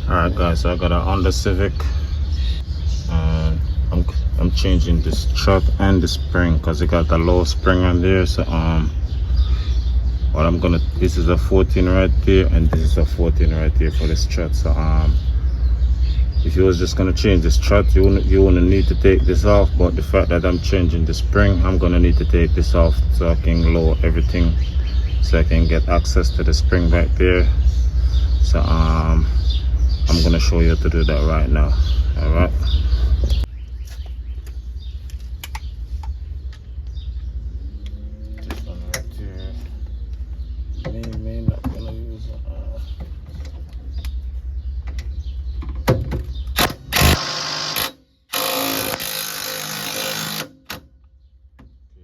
Alright guys, so I got a Honda Civic and I'm changing this strut and the spring because it got the low spring on there. So what I'm gonna, this is a 14 right there and this is a 14 right there for the strut. So if you was just gonna change the strut, you wouldn't need to take this off, but the fact that I'm changing the spring, I'm gonna need to take this off so I can lower everything so I can get access to the spring back there. So I'm gonna show you how to do that right now. All right. This one right here. May not gonna use it. Okay,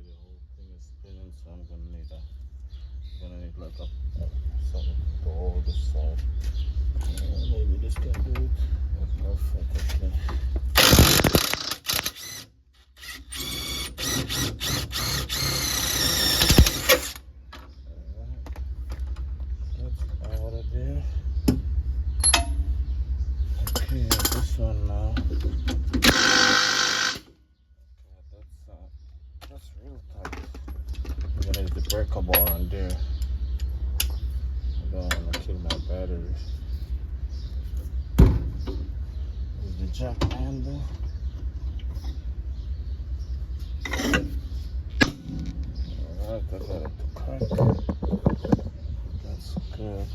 the whole thing is spinning, so I'm gonna need like a something to hold this side. Maybe this can do it. Perfect. Okay. That's out of there. Okay, this one now. That's real tight. I'm gonna use the breaker bar on there. I don't want to kill my batteries. There's the jack handle. Alright, I got it to crack. That's good.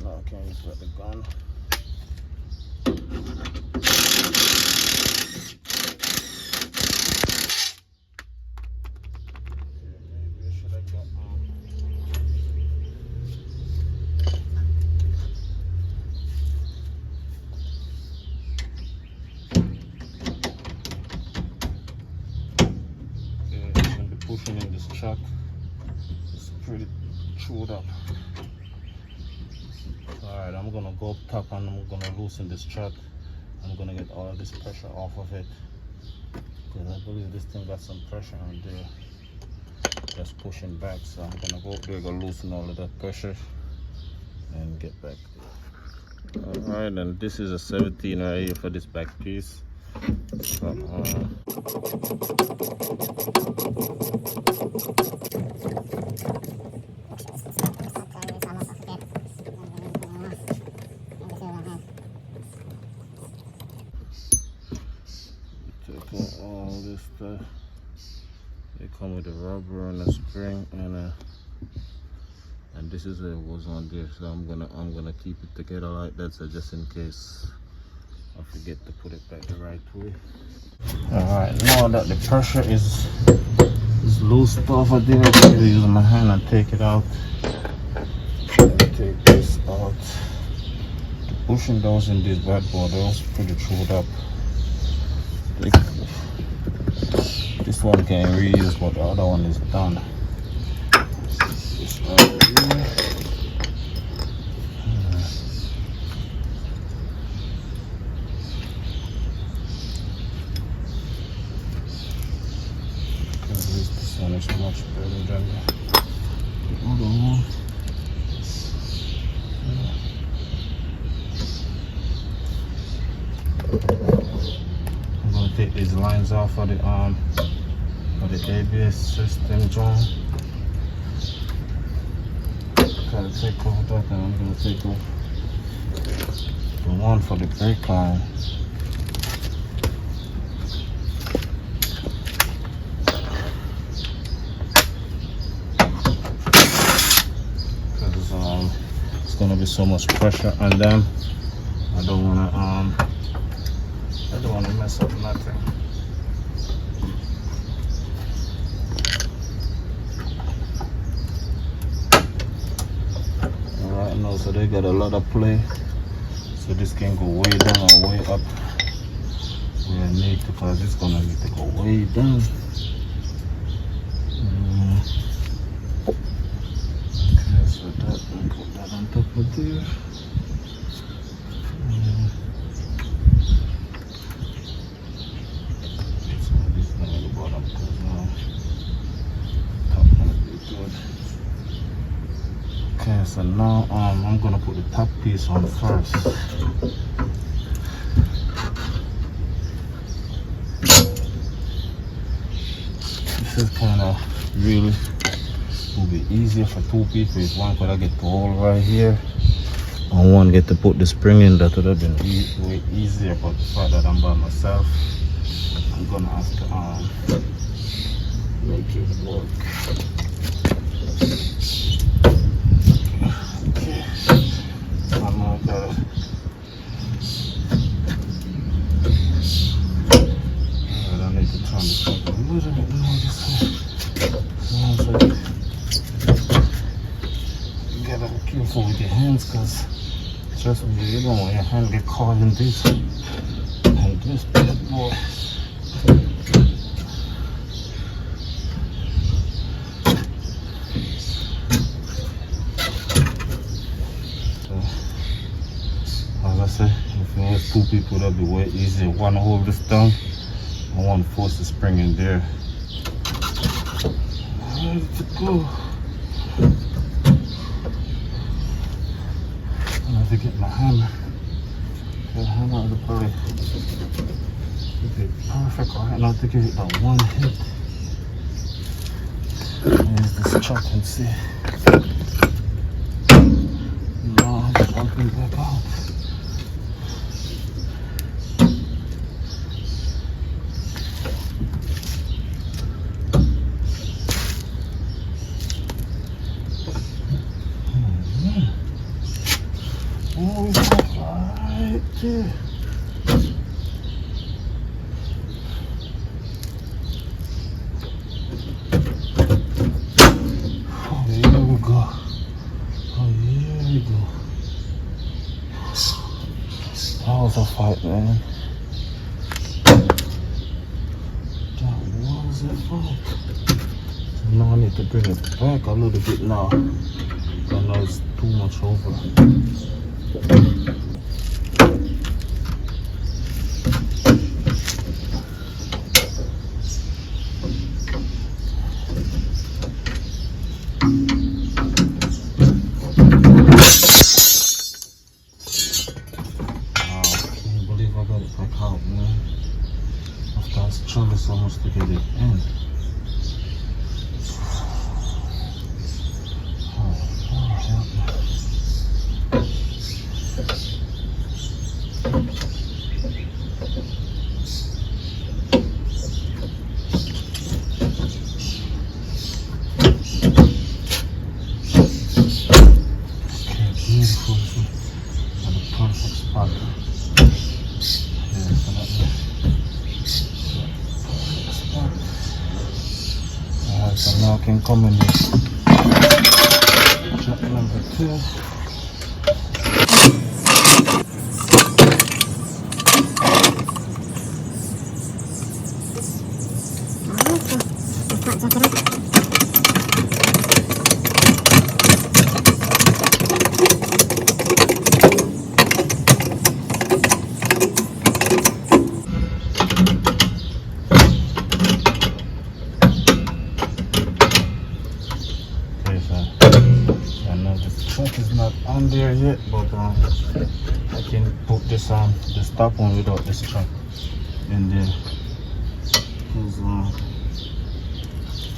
Okay, just let the gun. Maybe I should have got okay, I'm gonna be pushing in this truck. It's pretty chewed up. Alright, I'm gonna go up top and I'm gonna loosen this strut. I'm gonna get all of this pressure off of it because I believe this thing got some pressure on there just pushing back. So I'm gonna go up there, go loosen all of that pressure and get back there. Alright, and this is a 17 right here for this back piece. So, all this stuff. They come with a rubber and a spring and this is what was on there. So I'm gonna keep it together like that, so just in case I forget to put it back the right way. Alright, now that the pressure is loose off of there, I'm gonna use my hand and take it out. Take this out. The pushing those in this bad boy, those pretty chewed up. This one can reuse, but the other one is done. This right here. This one is much better than the other one. I'm gonna take these lines off for the ABS system, John. Gotta take off that, and I'm gonna take off the one for the brake line. Because it's gonna be so much pressure on them. I don't wanna mess up nothing. Alright, now so they got a lot of play. So this can go way down or way up. We need to, because it's gonna need to go way down. Okay, so that, we put that on top of there. now I'm gonna put the top piece on first. This is kind of really will be easier for two people. If one could have get the hole right here and one get to put the spring in, that would have been way easier. But the fact that I'm by myself, I'm gonna have to make it work. Okay. I'm gonna gotta I need to turn this up a little bit more this way. So you gotta be careful with your hands, because trust me, you don't want your hand get caught in this and this bad boy. As I said, if it was two people, that'd be way easier. One hold this down and one force the spring in there. Ready to go. I have to get my hammer. The hammer is probably be perfect right now to give it that one hit. Here's this chuck and see. Now I'm jumping back out. Oh, it's right there. Oh, here we go. Oh, here we go. That was a fight, man. That was a fight. So now I need to bring it back a little bit now. Because now it's too much over. So much to get it in. Oh, help me. Okay, beautiful. At the perfect spot. Yeah, so that so now I can come in this chop number 2. Is not on there yet, but I can put this on the top one without this chuck in there, because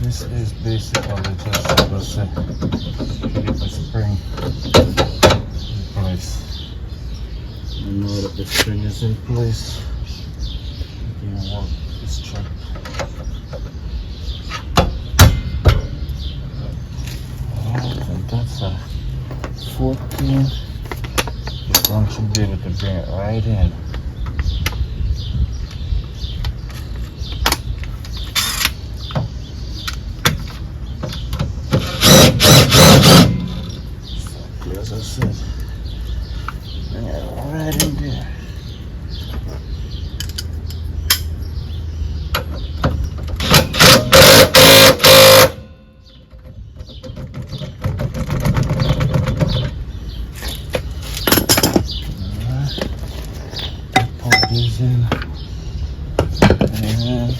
this is basically just like I said, to get the spring in place. And now that the spring is in place, you can work this chuck. And that's a 14. This one should be able to bring it right in. Exactly as I said. Bring it right in there. In and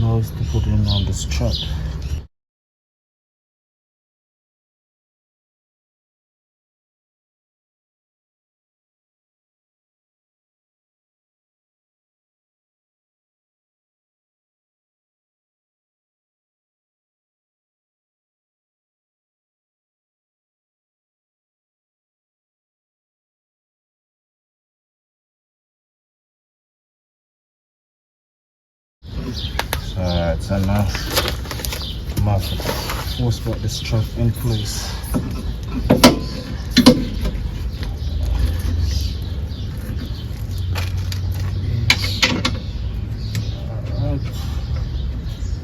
now it's to put in on this truck. Alright, so now I'm going to force put this strap in place. Alright,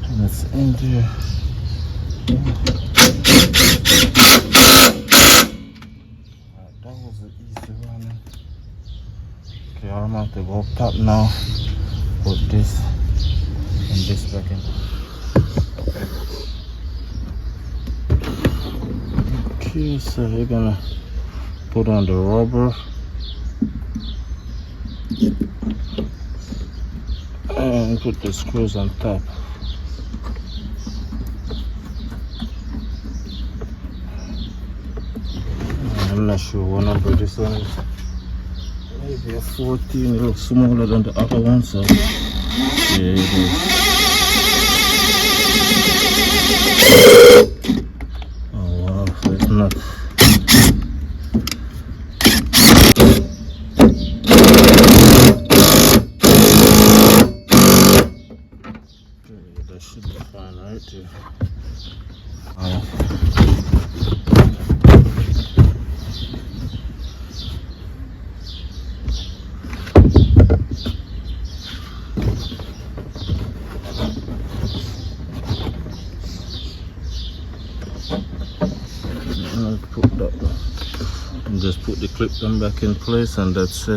and it's in there. That was an easy running. Okay, I'm going to go up top now. Put this and this back in. Okay, so we're gonna put on the rubber and put the screws on top. I'm not sure what number this one is. Maybe a 14, it looks smaller than the other one, so yeah, it is. Oh wow, so it's not. Okay, that should be fine right there. Put that and just put the clip them back in place, and that's it.